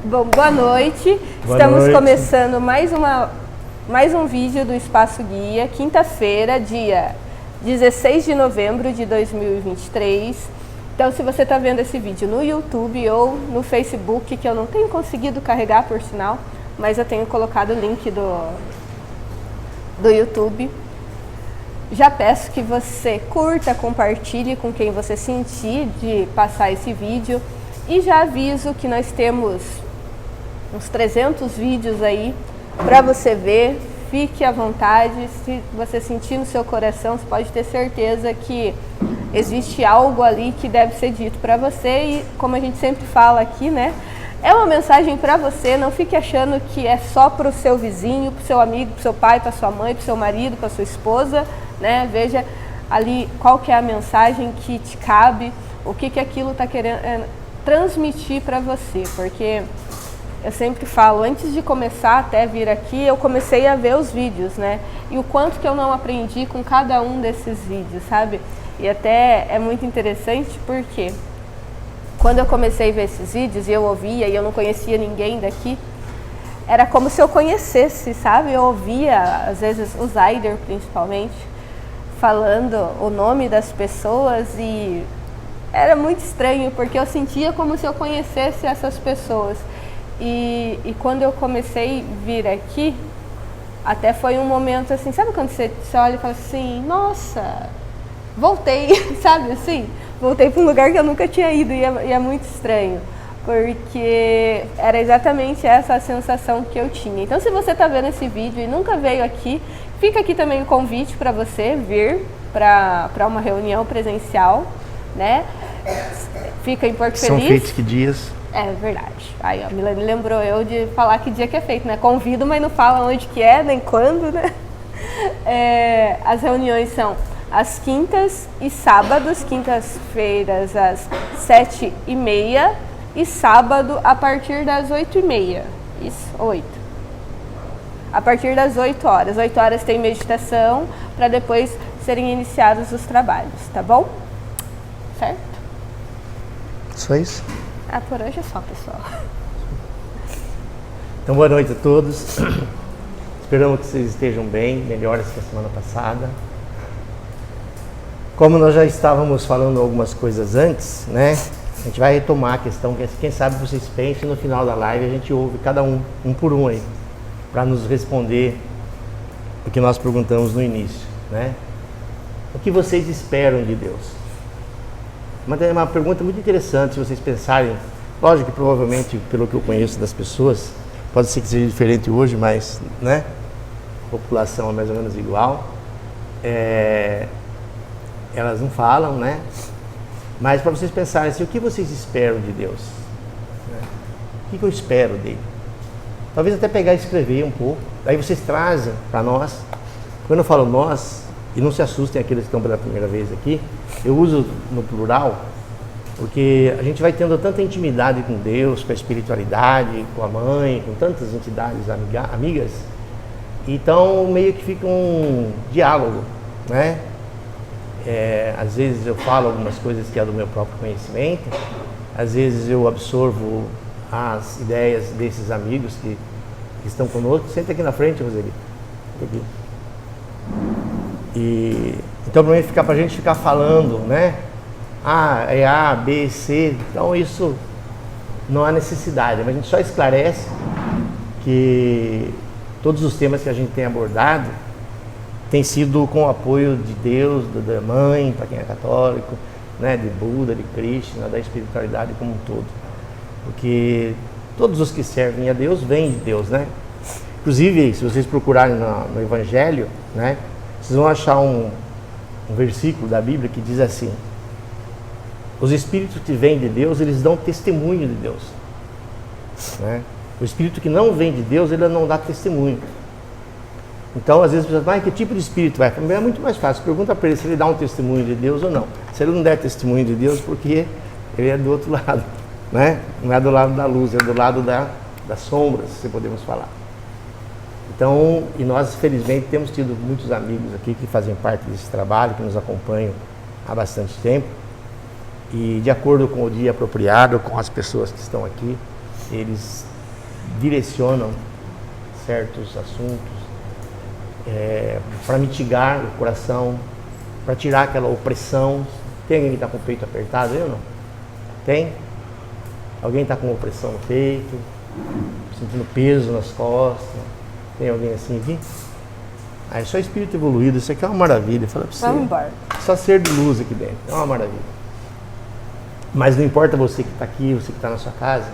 Bom, boa noite. Estamos começando mais um vídeo do Espaço Guia, quinta-feira, dia 16 de novembro de 2023. Então, se você está vendo esse vídeo no YouTube ou no Facebook, que eu não tenho conseguido carregar, por sinal, mas eu tenho colocado o link do YouTube. Já peço que você curta, compartilhe com quem você sentir de passar esse vídeo. E já aviso que nós temos uns 300 vídeos aí para você ver. Fique à vontade, se você sentir no seu coração, você pode ter certeza que existe algo ali que deve ser dito para você. E como a gente sempre fala aqui, né? É uma mensagem para você, não fique achando que é só para o seu vizinho, para o seu amigo, para o seu pai, para sua mãe, para o seu marido, para sua esposa, né? Veja ali qual que é a mensagem que te cabe, o que aquilo está querendo transmitir para você, porque eu sempre falo, antes de começar até vir aqui, eu comecei a ver os vídeos, né? E o quanto que eu não aprendi com cada um desses vídeos, sabe? E até é muito interessante porque quando eu comecei a ver esses vídeos e eu ouvia e eu não conhecia ninguém daqui, era como se eu conhecesse, sabe? Eu ouvia, às vezes, o Zaider principalmente, falando o nome das pessoas e era muito estranho, porque eu sentia como se eu conhecesse essas pessoas. E quando eu comecei a vir aqui, até foi um momento assim, sabe quando você olha e fala assim, nossa, voltei, sabe assim? Voltei para um lugar que eu nunca tinha ido e é muito estranho, porque era exatamente essa a sensação que eu tinha. Então, se você está vendo esse vídeo e nunca veio aqui, fica aqui também o convite para você vir para uma reunião presencial, né? Fica em Porto Feliz. São feitos que dias? É verdade. Aí, ó, me lembrou eu de falar que dia que é feito, né? Convido, mas não fala onde que é, nem quando, né? As reuniões são às quintas e sábados, quintas-feiras às 7h30 e sábado a partir das 8h30. Isso, 8. A partir das 8 horas. 8 horas tem meditação para depois serem iniciados os trabalhos, tá bom? Certo? Só isso? Por hoje é só, pessoal. Então, boa noite a todos. Esperamos que vocês estejam bem, melhores que a semana passada. Como nós já estávamos falando algumas coisas antes, né? A gente vai retomar a questão, que quem sabe vocês pensem no final da live, a gente ouve cada um por um aí, para nos responder o que nós perguntamos no início, né? O que vocês esperam de Deus? Uma pergunta muito interessante, se vocês pensarem. Lógico que provavelmente, pelo que eu conheço das pessoas, pode ser que seja diferente hoje, mas, né? A população é mais ou menos igual. Elas não falam, né? Mas para vocês pensarem assim, o que vocês esperam de Deus? Né? O que eu espero dele? Talvez até pegar e escrever um pouco. Aí vocês trazem para nós. Quando eu falo nós, e não se assustem aqueles que estão pela primeira vez aqui, eu uso no plural, porque a gente vai tendo tanta intimidade com Deus, com a espiritualidade, com a mãe, com tantas entidades amigas, então meio que fica um diálogo, né? Às vezes eu falo algumas coisas que é do meu próprio conhecimento, às vezes eu absorvo as ideias desses amigos que estão conosco. Senta aqui na frente, Roseli. Aqui. Então, para a gente ficar falando, né? É A, B, C. Então, isso não há necessidade. Mas a gente só esclarece que todos os temas que a gente tem abordado tem sido com o apoio de Deus, da mãe, para quem é católico, né? De Buda, de Krishna, da espiritualidade como um todo. Porque todos os que servem a Deus vêm de Deus, né? Inclusive, se vocês procurarem no Evangelho, né? Vocês vão achar um versículo da Bíblia que diz assim: os espíritos que vêm de Deus, eles dão testemunho de Deus, né? O espírito que não vem de Deus, ele não dá testemunho. Então, às vezes, as pessoas, que tipo de espírito vai? É muito mais fácil. Pergunta para ele se ele dá um testemunho de Deus ou não. Se ele não der testemunho de Deus, porque ele é do outro lado, né? Não é do lado da luz, é do lado das sombras, se podemos falar. Então, e nós, felizmente, temos tido muitos amigos aqui que fazem parte desse trabalho, que nos acompanham há bastante tempo. E de acordo com o dia apropriado, com as pessoas que estão aqui, eles direcionam certos assuntos para mitigar o coração, para tirar aquela opressão. Tem alguém que está com o peito apertado, eu não? Tem? Alguém está com opressão no peito, sentindo peso nas costas? Tem alguém assim aqui? É só espírito evoluído, isso aqui é uma maravilha. Fala para você. Vamos embora. Só ser de luz aqui dentro, é uma maravilha. Mas não importa você que está aqui, você que está na sua casa,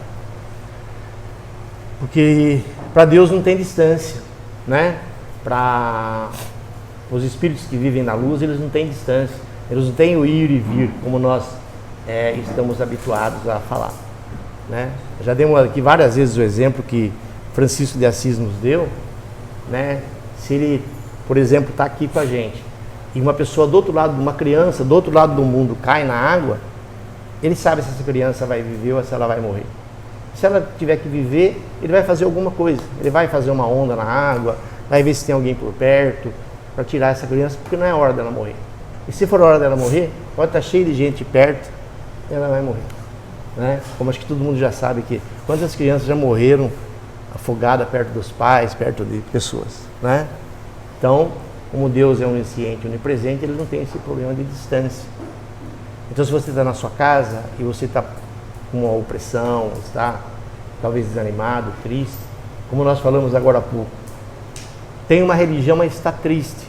porque para Deus não tem distância, né? Para os espíritos que vivem na luz, eles não têm distância, eles não têm o ir e vir, como nós estamos habituados a falar, né? Já demos aqui várias vezes o exemplo que Francisco de Assis nos deu, né? Se ele, por exemplo, está aqui com a gente e uma pessoa do outro lado, uma criança do outro lado do mundo cai na água, ele sabe se essa criança vai viver ou se ela vai morrer. Se ela tiver que viver, ele vai fazer alguma coisa, ele vai fazer uma onda na água, vai ver se tem alguém por perto para tirar essa criança, porque não é hora dela morrer. E se for hora dela morrer, pode estar cheio de gente perto, ela vai morrer, né? Como acho que todo mundo já sabe que quantas crianças já morreram afogadas perto dos pais, perto de pessoas, né? Então, como Deus é onisciente, onipresente, ele não tem esse problema de distância. Então, se você está na sua casa e você está com uma opressão, está talvez desanimado, triste, como nós falamos agora há pouco, tem uma religião, mas está triste.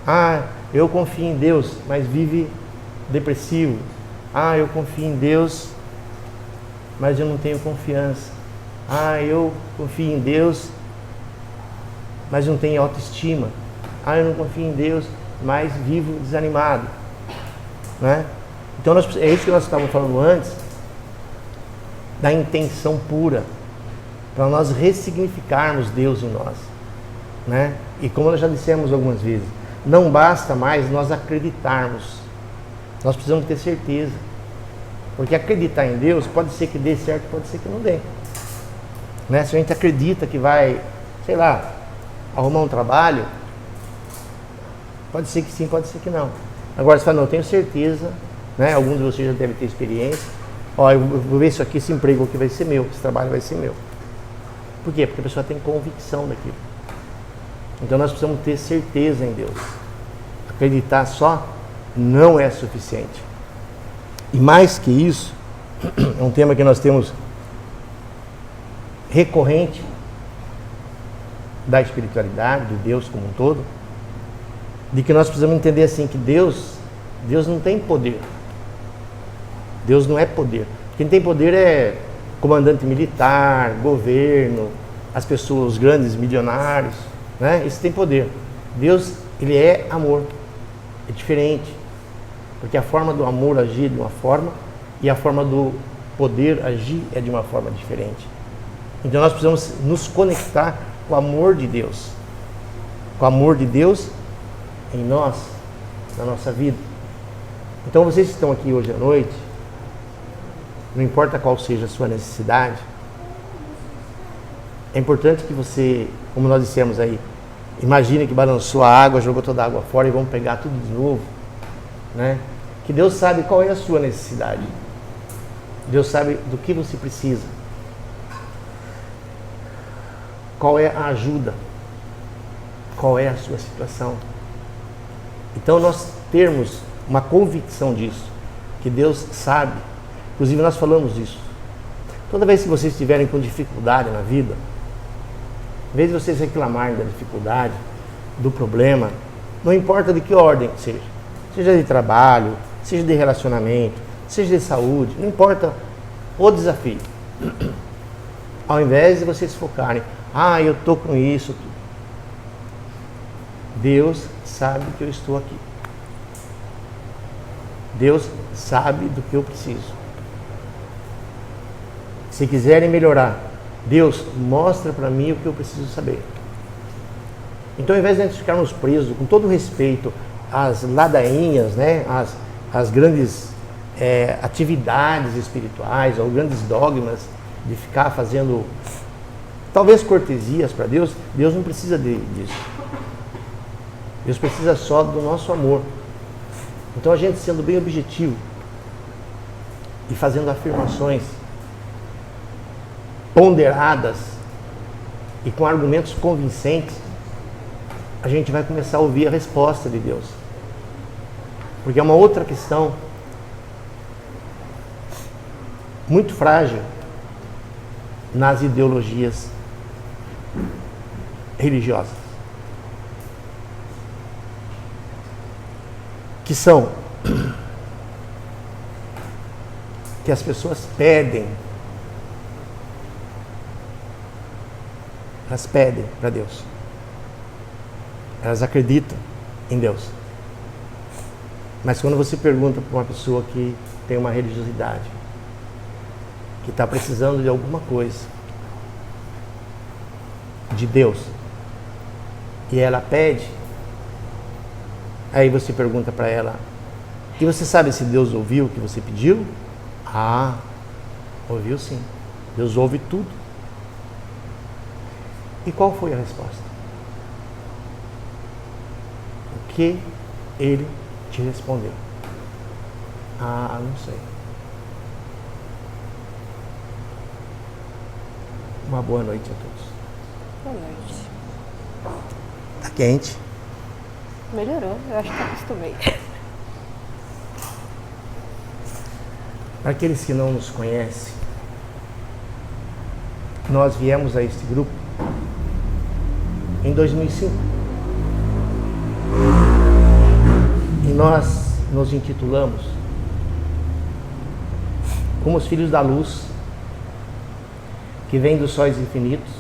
Ah, eu confio em Deus, mas vive depressivo. Ah, eu confio em Deus, mas eu não tenho confiança. Ah, eu confio em Deus, mas não tenho autoestima. Ah, eu não confio em Deus, mas vivo desanimado, né? Então, é isso que nós estávamos falando antes, da intenção pura, para nós ressignificarmos Deus em nós, né? E como nós já dissemos algumas vezes, não basta mais nós acreditarmos, nós precisamos ter certeza, porque acreditar em Deus pode ser que dê certo, pode ser que não dê, né? Se a gente acredita que vai, sei lá, arrumar um trabalho, pode ser que sim, pode ser que não. Agora você fala, não, eu tenho certeza, né? Alguns de vocês já devem ter experiência. Ó, eu vou ver isso aqui, esse emprego aqui vai ser meu, esse trabalho vai ser meu. Por quê? Porque a pessoa tem convicção daquilo. Então nós precisamos ter certeza em Deus. Acreditar só não é suficiente. E mais que isso, é um tema que nós temos recorrente da espiritualidade, de Deus como um todo, de que nós precisamos entender assim, que Deus não tem poder. Deus não é poder. Quem tem poder é comandante militar, governo, as pessoas, os grandes milionários, né? Isso tem poder. Deus, ele é amor. É diferente. Porque a forma do amor agir é de uma forma e a forma do poder agir é de uma forma diferente. Então nós precisamos nos conectar com o amor de Deus. Com o amor de Deus em nós, na nossa vida. Então vocês que estão aqui hoje à noite, não importa qual seja a sua necessidade, é importante que você, como nós dissemos aí, imagine que balançou a água, jogou toda a água fora e vamos pegar tudo de novo, né? Que Deus sabe qual é a sua necessidade. Deus sabe do que você precisa. Qual é a ajuda? Qual é a sua situação? Então nós termos uma convicção disso, que Deus sabe. Inclusive nós falamos disso. Toda vez que vocês estiverem com dificuldade na vida, em vez de vocês reclamarem da dificuldade, do problema, não importa de que ordem seja, seja de trabalho, seja de relacionamento, seja de saúde, não importa o desafio. Ao invés de vocês focarem, eu estou com isso, Deus sabe que eu estou aqui. Deus sabe do que eu preciso. Se quiserem melhorar, Deus mostra para mim o que eu preciso saber. Então, ao invés de nós ficarmos presos, com todo respeito, às ladainhas, né, às grandes atividades espirituais, aos grandes dogmas, de ficar fazendo, talvez, cortesias para Deus, Deus não precisa disso. Deus precisa só do nosso amor. Então, a gente sendo bem objetivo e fazendo afirmações ponderadas e com argumentos convincentes, a gente vai começar a ouvir a resposta de Deus. Porque é uma outra questão muito frágil nas ideologias religiosas, que são que as pessoas pedem, elas pedem para Deus, elas acreditam em Deus, mas quando você pergunta para uma pessoa que tem uma religiosidade, que está precisando de alguma coisa de Deus, e ela pede, aí você pergunta para ela, e você sabe se Deus ouviu o que você pediu? Ah, ouviu sim. Deus ouve tudo. E qual foi a resposta? O que ele te respondeu? Ah, não sei. Uma boa noite a todos. Boa noite. Tá quente? Melhorou, eu acho que acostumei. Para aqueles que não nos conhecem, nós viemos a este grupo em 2005. E nós nos intitulamos como os filhos da luz, que vêm dos sóis infinitos,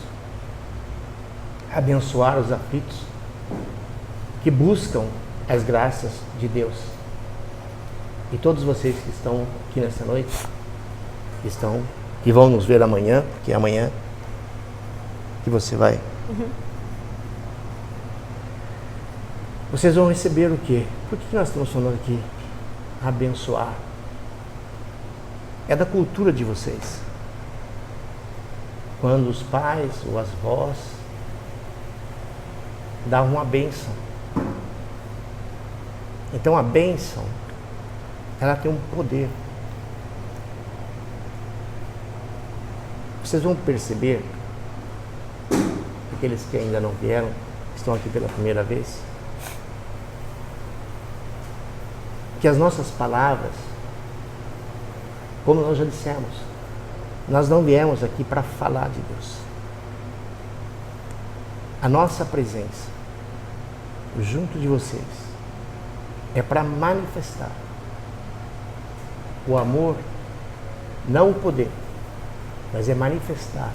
abençoar os aflitos, que buscam as graças de Deus. E todos vocês que estão aqui nessa noite, que vão nos ver amanhã, porque é amanhã que você vai. Vocês vão receber o quê? Por que nós estamos falando aqui? Abençoar. É da cultura de vocês. Quando os pais ou as avós dão uma bênção. Então a bênção, ela tem um poder. Vocês vão perceber, aqueles que ainda não vieram, estão aqui pela primeira vez, que as nossas palavras, como nós já dissemos, nós não viemos aqui para falar de Deus. A nossa presença junto de vocês é para manifestar o amor, não o poder, mas é manifestar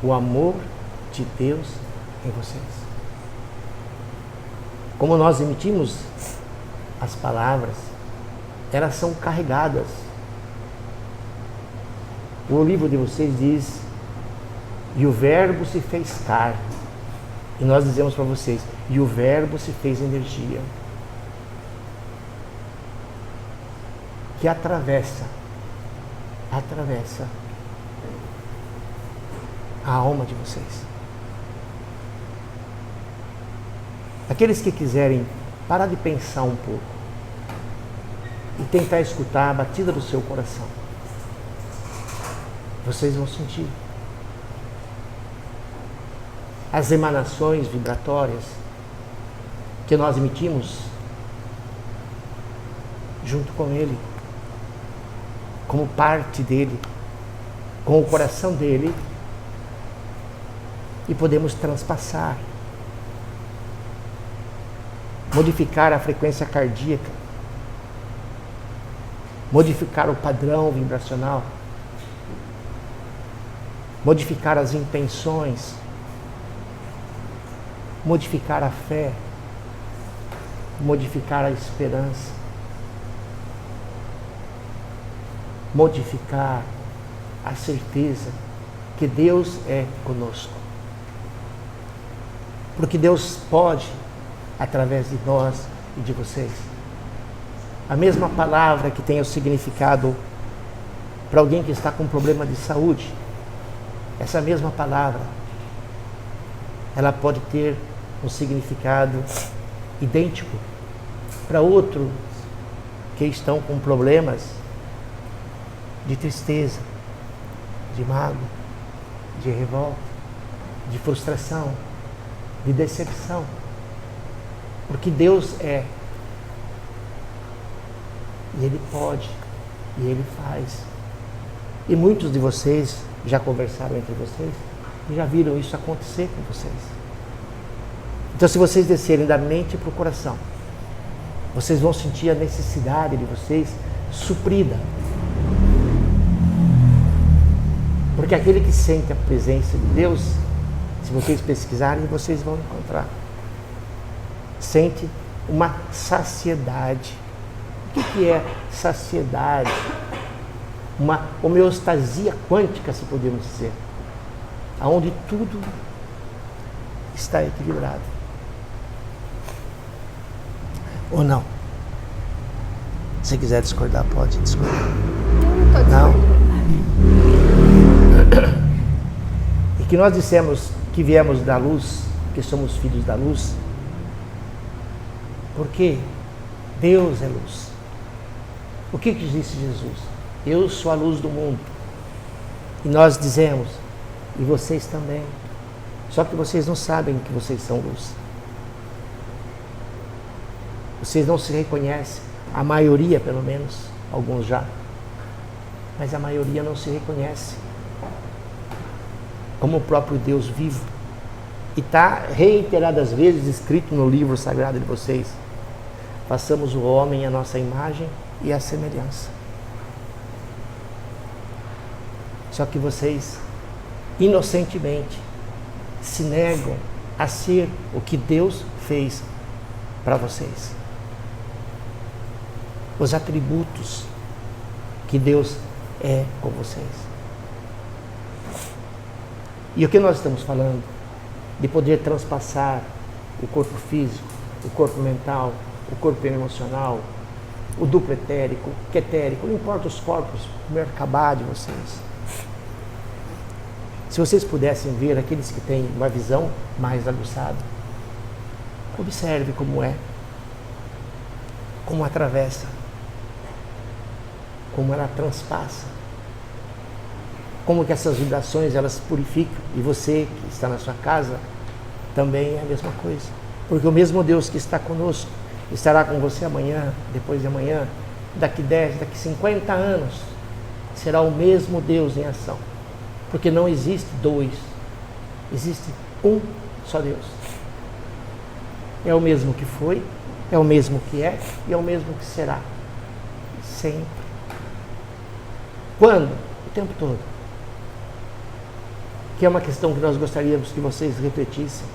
o amor de Deus em vocês. Como nós emitimos as palavras, elas são carregadas. O livro de vocês diz: e o verbo se fez carne. E nós dizemos para vocês: e o verbo se fez energia. Que atravessa a alma de vocês. Aqueles que quiserem parar de pensar um pouco e tentar escutar a batida do seu coração, vocês vão sentir as emanações vibratórias que nós emitimos junto com Ele, como parte dele, com o coração dele, e podemos transpassar, modificar a frequência cardíaca, modificar o padrão vibracional, modificar as intenções, modificar a fé, modificar a esperança, modificar a certeza que Deus é conosco. Porque Deus pode, através de nós e de vocês. A mesma palavra que tem o significado para alguém que está com problema de saúde, essa mesma palavra, ela pode ter um significado idêntico para outros que estão com problemas de tristeza, de mágoa, de revolta, de frustração, de decepção. Porque Deus é. E Ele pode. E Ele faz. E muitos de vocês já conversaram entre vocês e já viram isso acontecer com vocês. Então, se vocês descerem da mente para o coração, vocês vão sentir a necessidade de vocês suprida. Porque aquele que sente a presença de Deus, se vocês pesquisarem, vocês vão encontrar. Sente uma saciedade. O que é saciedade? Uma homeostasia quântica, se podemos dizer. Onde tudo está equilibrado. Ou não? Se quiser discordar, pode discordar. Não? E que nós dissemos que viemos da luz, que somos filhos da luz, porque Deus é luz. O que disse Jesus? Eu sou a luz do mundo. E nós dizemos, e vocês também. Só que vocês não sabem que vocês são luz. Vocês não se reconhecem, a maioria pelo menos, alguns já, mas a maioria não se reconhece como o próprio Deus vivo. E está reiteradas vezes escrito no livro sagrado de vocês: façamos o homem a nossa imagem e a semelhança. Só que vocês, inocentemente, se negam a ser o que Deus fez para vocês. Os atributos que Deus é com vocês. E o que nós estamos falando? De poder transpassar o corpo físico, o corpo mental, o corpo emocional, o duplo etérico, o quetérico, não importa os corpos, o Merkabah de vocês. Se vocês pudessem ver aqueles que têm uma visão mais aguçada, observe como é, como atravessa, como ela transpassa, como que essas vibrações elas purificam. E você que está na sua casa também é a mesma coisa, porque o mesmo Deus que está conosco estará com você amanhã, depois de amanhã, daqui 10, daqui 50 anos, será o mesmo Deus em ação, porque não existe dois, existe um só Deus. É o mesmo que foi, é o mesmo que é e é o mesmo que será, sempre. Quando? O tempo todo. Que é uma questão que nós gostaríamos que vocês refletissem.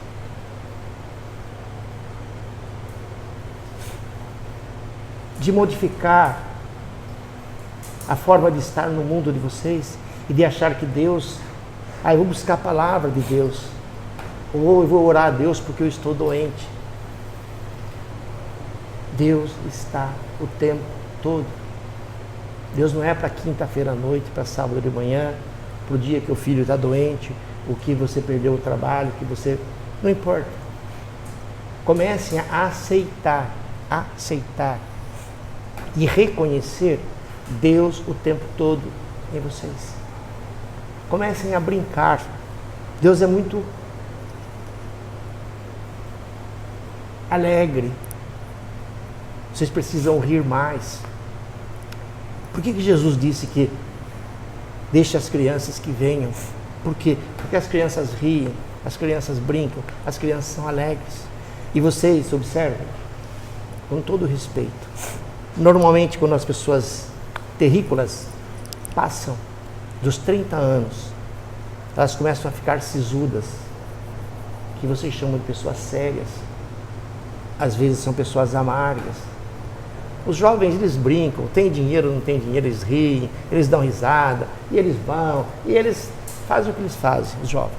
De modificar a forma de estar no mundo de vocês e de achar que Deus, eu vou buscar a palavra de Deus, ou eu vou orar a Deus porque eu estou doente. Deus está o tempo todo. Deus não é para quinta-feira à noite, para sábado de manhã, para o dia que o filho está doente, o que você perdeu o trabalho, que você... Não importa. Comecem a aceitar e reconhecer Deus o tempo todo em vocês. Comecem a brincar. Deus é muito alegre. Vocês precisam rir mais. Por que Jesus disse que deixe as crianças que venham? Por quê? Porque as crianças riem, as crianças brincam, as crianças são alegres. E vocês observem, com todo respeito, normalmente quando as pessoas terrícolas passam dos 30 anos, elas começam a ficar sisudas, que vocês chamam de pessoas sérias. Às vezes são pessoas amargas. Os jovens, eles brincam, tem dinheiro, não tem dinheiro, eles riem, eles dão risada, e eles vão, e eles fazem o que eles fazem, os jovens.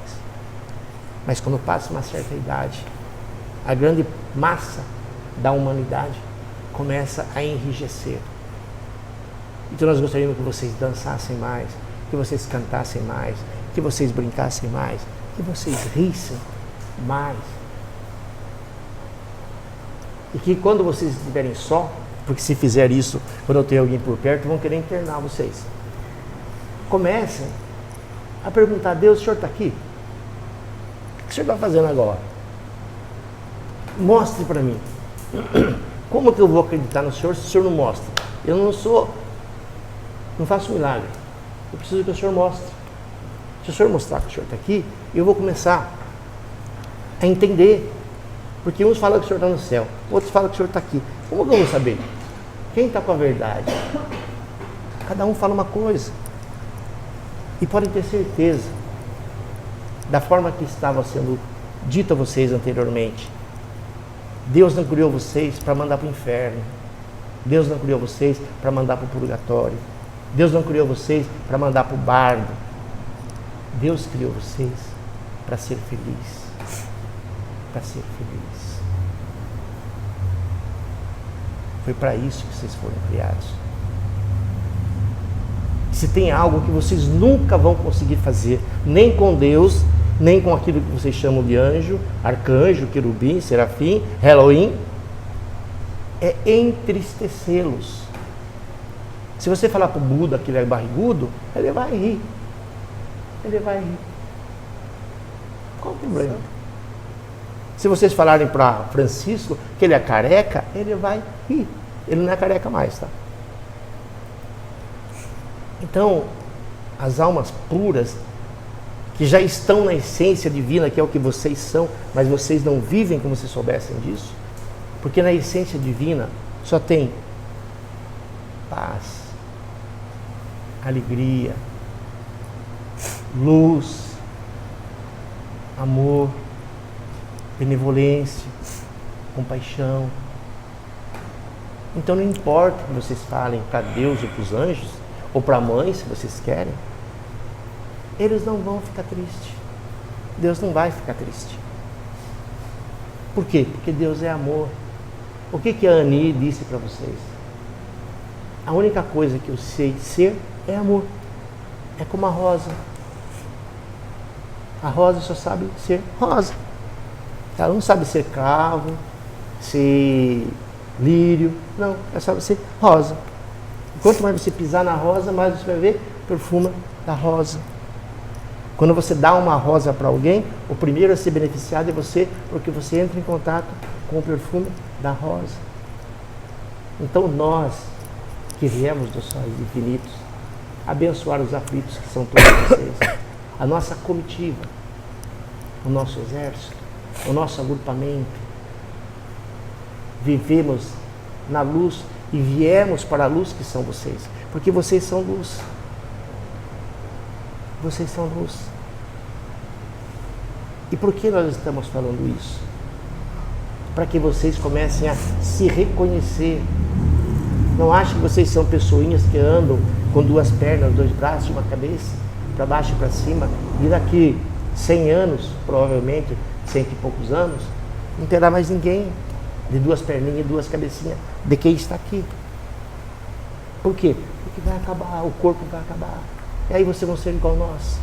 Mas quando passa uma certa idade, a grande massa da humanidade começa a enrijecer. Então nós gostaríamos que vocês dançassem mais, que vocês cantassem mais, que vocês brincassem mais, que vocês rissem mais. E que quando vocês estiverem só, porque se fizer isso, quando eu tenho alguém por perto, vão querer internar vocês. Comecem a perguntar: Deus, o Senhor está aqui? O que o Senhor está fazendo agora? Mostre para mim. Como que eu vou acreditar no Senhor se o Senhor não mostra? Eu não faço milagre. Eu preciso que o Senhor mostre. Se o Senhor mostrar que o Senhor está aqui, eu vou começar a entender. Porque uns falam que o Senhor está no céu, outros falam que o Senhor está aqui. Como que eu vou saber? Quem está com a verdade? Cada um fala uma coisa. E podem ter certeza, da forma que estava sendo dito a vocês anteriormente, Deus não criou vocês para mandar para o inferno. Deus não criou vocês para mandar para o purgatório. Deus não criou vocês para mandar para o bardo. Deus criou vocês para ser feliz. Para ser feliz. Foi para isso que vocês foram criados. Se tem algo que vocês nunca vão conseguir fazer, nem com Deus, nem com aquilo que vocês chamam de anjo, arcanjo, querubim, serafim, Halloween, é entristecê-los. Se você falar para o Buda que ele é barrigudo, ele vai rir. Ele vai rir. Qual o problema? Se vocês falarem para Francisco que ele é careca, ele vai rir. Ele não é careca mais, tá? Então, as almas puras, que já estão na essência divina, que é o que vocês são, mas vocês não vivem como se soubessem disso, porque na essência divina só tem paz, alegria, luz, amor, benevolência, compaixão. Então não importa que vocês falem para Deus ou para os anjos, ou para a mãe, se vocês querem, eles não vão ficar tristes. Deus não vai ficar triste. Por quê? Porque Deus é amor. O que a Ani disse para vocês? A única coisa que eu sei ser é amor. É como a rosa. A rosa só sabe ser rosa. Ela não sabe ser cravo, ser lírio. Não, ela sabe ser rosa. Quanto mais você pisar na rosa, mais você vai ver o perfume da rosa. Quando você dá uma rosa para alguém, o primeiro a ser beneficiado é você, porque você entra em contato com o perfume da rosa. Então nós, que viemos dos sonhos infinitos, abençoar os aflitos que são todos vocês, a nossa comitiva, o nosso exército, o nosso agrupamento, vivemos na luz e viemos para a luz que são vocês, porque vocês são luz. Vocês são luz. E por que nós estamos falando isso? Para que vocês comecem a se reconhecer. Não achem que vocês são pessoinhas que andam com duas pernas, dois braços, uma cabeça, para baixo e para cima, e daqui 100 anos, provavelmente 100 e poucos anos, não terá mais ninguém de duas perninhas e duas cabecinhas de quem está aqui. Por quê? Porque vai acabar, o corpo vai acabar. E aí vocês vão ser igual nós.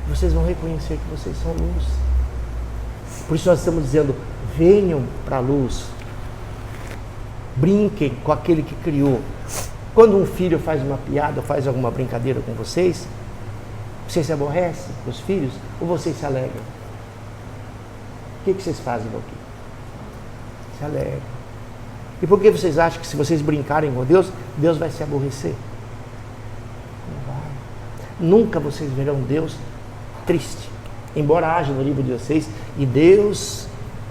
Vocês vão reconhecer que vocês são luz. Por isso nós estamos dizendo, venham para a luz. Brinquem com aquele que criou. Quando um filho faz uma piada, faz alguma brincadeira com vocês, vocês se aborrecem com os filhos ou vocês se alegram? O que vocês fazem aqui? Se alegram. E por que vocês acham que se vocês brincarem com Deus, Deus vai se aborrecer? Não vai. Nunca vocês verão Deus triste. Embora haja no livro de vocês, e Deus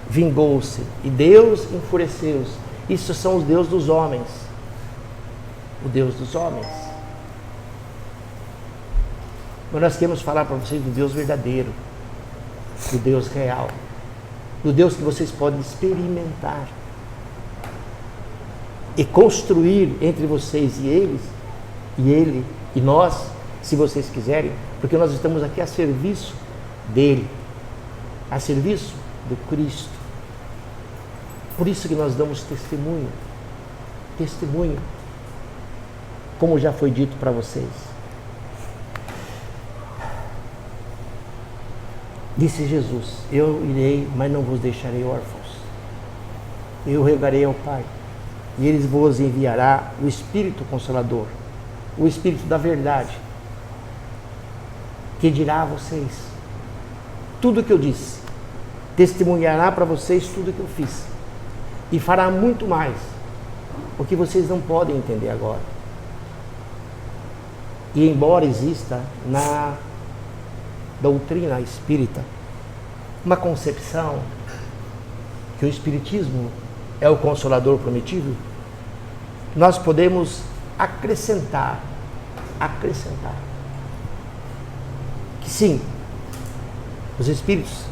vingou-se, e Deus enfureceu-se. Isso são os deuses dos homens. O Deus dos homens. Mas nós queremos falar para vocês do Deus verdadeiro, do Deus real, do Deus que vocês podem experimentar e construir entre vocês e eles, e ele e nós, se vocês quiserem, porque nós estamos aqui a serviço dele, a serviço do Cristo. Por isso que nós damos testemunho, como já foi dito para vocês. Disse Jesus, eu irei, mas não vos deixarei órfãos. Eu rogarei ao Pai, e Ele vos enviará o Espírito Consolador, o Espírito da verdade, que dirá a vocês tudo o que eu disse, testemunhará para vocês tudo o que eu fiz, e fará muito mais, o que vocês não podem entender agora. E embora exista na doutrina espírita uma concepção que o Espiritismo é o Consolador prometido, nós podemos acrescentar que sim, os espíritos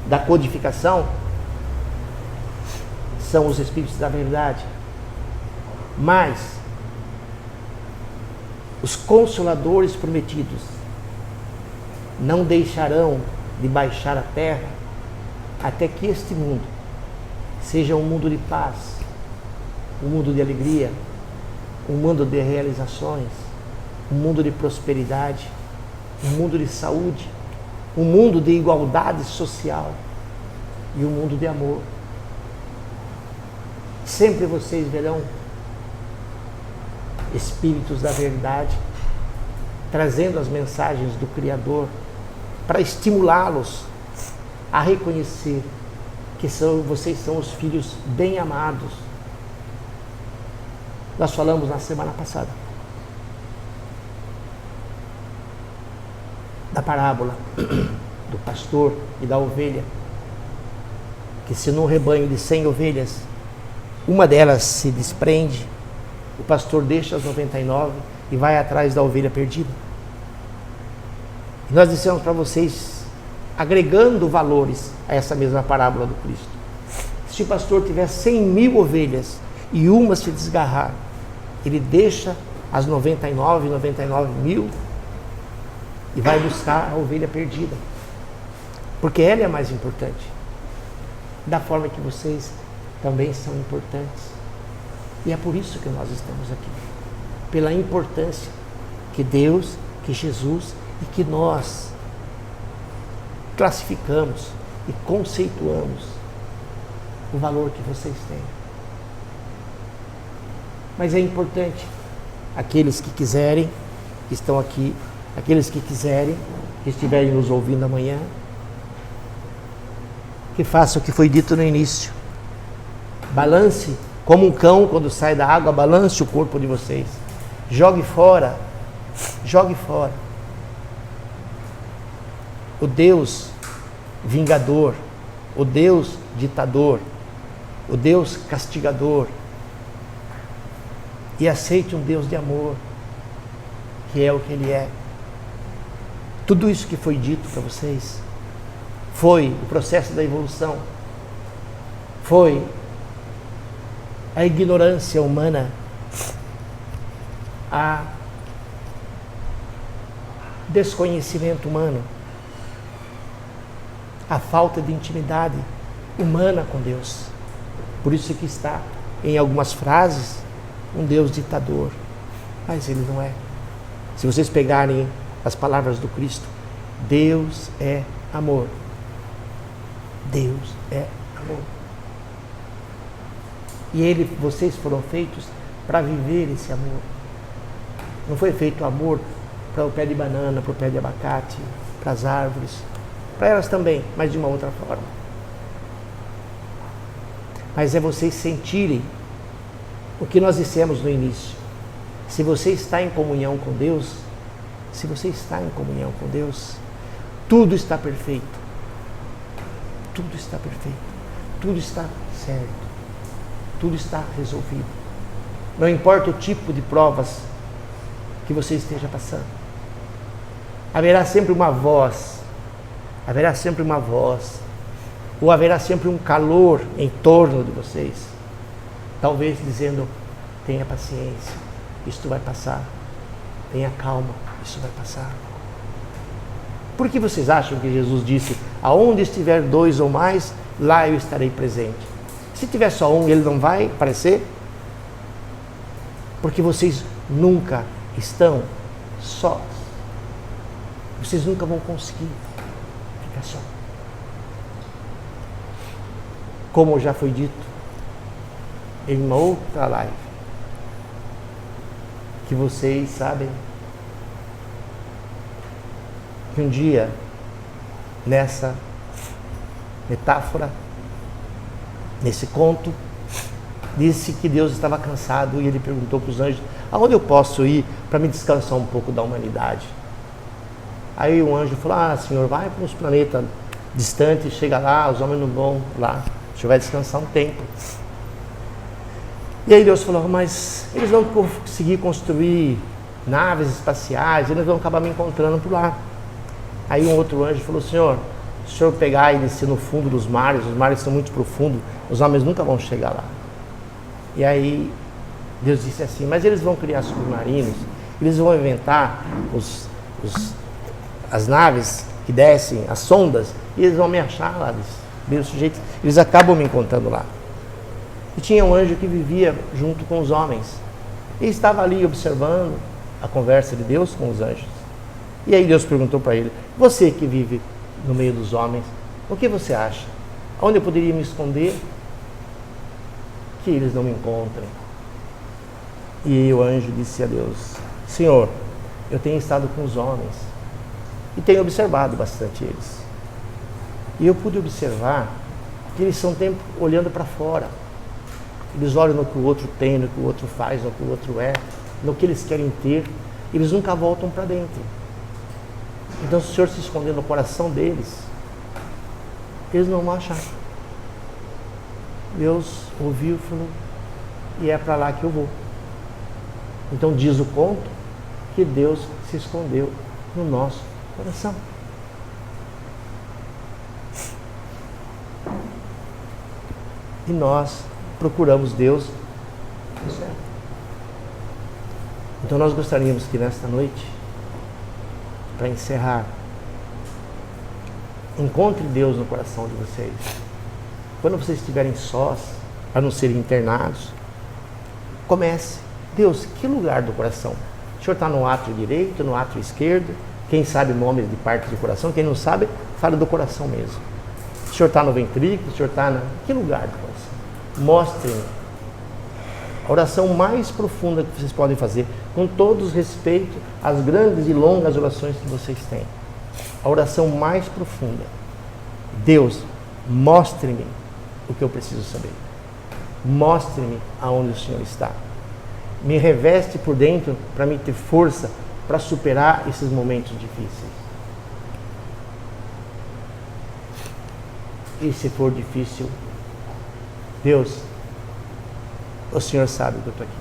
da codificação são os espíritos da verdade, mas os Consoladores prometidos não deixarão de baixar a terra até que este mundo seja um mundo de paz, um mundo de alegria, um mundo de realizações, um mundo de prosperidade, um mundo de saúde, um mundo de igualdade social e um mundo de amor. Sempre vocês verão espíritos da verdade trazendo as mensagens do Criador para estimulá-los a reconhecer que vocês são os filhos bem amados. Nós falamos na semana passada da parábola do pastor e da ovelha, que se num rebanho de 100 ovelhas, uma delas se desprende, o pastor deixa as 99 e vai atrás da ovelha perdida. E nós dissemos para vocês, agregando valores a essa mesma parábola do Cristo, se o pastor tiver 100.000 ovelhas e uma se desgarrar, ele deixa as 99.000 e vai buscar a ovelha perdida, porque ela é a mais importante, da forma que vocês também são importantes. E é por isso que nós estamos aqui, pela importância que Deus, que Jesus e que nós classificamos e conceituamos o valor que vocês têm. Mas é importante, aqueles que quiserem, que estão aqui, aqueles que quiserem, que estiverem nos ouvindo amanhã, que façam o que foi dito no início. Balance, como um cão quando sai da água, balance o corpo de vocês. Jogue fora, jogue fora. O Deus vingador, o Deus ditador, o Deus castigador, e aceite um Deus de amor, que é o que Ele é. Tudo isso que foi dito para vocês foi o processo da evolução, foi a ignorância humana, a desconhecimento humano, a falta de intimidade humana com Deus. Por isso que está em algumas frases um Deus ditador, mas Ele não é. Se vocês pegarem as palavras do Cristo, Deus é amor. Deus é amor. E vocês foram feitos para viver esse amor. Não foi feito amor para o pé de banana, para o pé de abacate, para as árvores, para elas também, mas de uma outra forma. Mas é vocês sentirem o que nós dissemos no início. Se você está em comunhão com Deus, se você está em comunhão com Deus, tudo está perfeito. Tudo está perfeito. Tudo está certo. Tudo está resolvido. Não importa o tipo de provas que você esteja passando. Haverá sempre uma voz. Haverá sempre uma voz. Ou haverá sempre um calor em torno de vocês. Talvez dizendo, tenha paciência, isto vai passar. Tenha calma, isso vai passar. Por que vocês acham que Jesus disse, aonde estiver 2 ou mais, lá eu estarei presente? Se tiver só um, ele não vai aparecer? Porque vocês nunca estão sós. Vocês nunca vão conseguir ficar só. Como já foi dito em uma outra live, que vocês sabem que que um dia, nessa metáfora, nesse conto, disse que Deus estava cansado e ele perguntou para os anjos: aonde eu posso ir para me descansar um pouco da humanidade? Aí o anjo falou: ah, Senhor, vai para uns planetas distantes, chega lá, os homens não vão lá, o Senhor vai descansar um tempo. E aí Deus falou: mas eles vão conseguir construir naves espaciais, eles vão acabar me encontrando por lá. Aí um outro anjo falou: Senhor, se o Senhor pegar e descer no fundo dos mares, os mares são muito profundos, os homens nunca vão chegar lá. E aí Deus disse assim: mas eles vão criar submarinos, eles vão inventar as naves que descem, as sondas, e eles vão me achar lá desse jeito, eles acabam me encontrando lá. E tinha um anjo que vivia junto com os homens, e estava ali observando a conversa de Deus com os anjos. E aí Deus perguntou para ele: você que vive no meio dos homens, o que você acha? Onde eu poderia me esconder que eles não me encontrem? E o anjo disse a Deus: Senhor, eu tenho estado com os homens e tenho observado bastante eles. E eu pude observar que eles são sempre olhando para fora. Eles olham no que o outro tem, no que o outro faz, no que o outro é, no que eles querem ter. Eles nunca voltam para dentro. Então, se o Senhor se esconder no coração deles, eles não vão achar. Deus ouviu e falou: e é para lá que eu vou. Então diz o conto que Deus se escondeu no nosso coração. E nós procuramos Deus no céu. Então nós gostaríamos que nesta noite, para encerrar, encontre Deus no coração de vocês. Quando vocês estiverem sós, para não serem internados, comece: Deus, que lugar do coração? O Senhor está no átrio direito, no átrio esquerdo? Quem sabe nomes de parte do coração? Quem não sabe, fala do coração mesmo. O Senhor está no ventrículo? O Senhor está na... Que lugar do coração? Mostrem a oração mais profunda que vocês podem fazer, com todo respeito às grandes e longas orações que vocês têm. A oração mais profunda: Deus, mostre-me o que eu preciso saber. Mostre-me aonde o Senhor está. Me reveste por dentro para me ter força para superar esses momentos difíceis. E se for difícil, Deus, o Senhor sabe que eu estou aqui.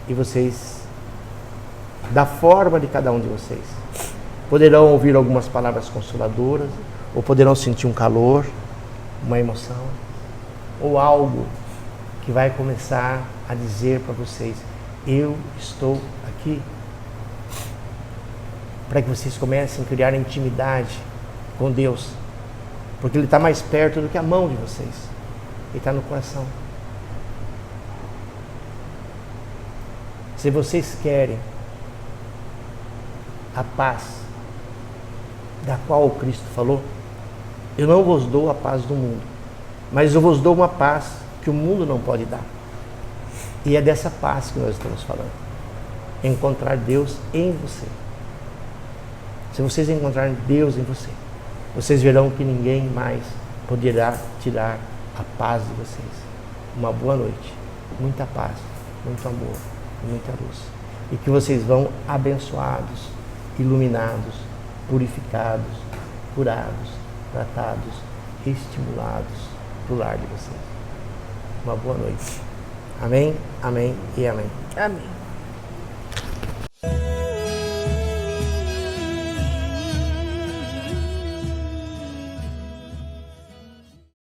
E vocês, da forma de cada um de vocês, poderão ouvir algumas palavras consoladoras, ou poderão sentir um calor, uma emoção, ou algo que vai começar a dizer para vocês: eu estou aqui. Para que vocês comecem a criar intimidade com Deus, porque Ele está mais perto do que a mão de vocês. Ele está no coração. Se vocês querem a paz da qual o Cristo falou: eu não vos dou a paz do mundo, mas eu vos dou uma paz que o mundo não pode dar. E é dessa paz que nós estamos falando. Encontrar Deus em você. Se vocês encontrarem Deus em você, vocês verão que ninguém mais poderá tirar a paz de vocês. Uma boa noite, muita paz, muito amor e muita luz. E que vocês vão abençoados, iluminados, purificados, curados, tratados, estimulados para o lar de vocês. Uma boa noite. Amém, amém e amém. Amém.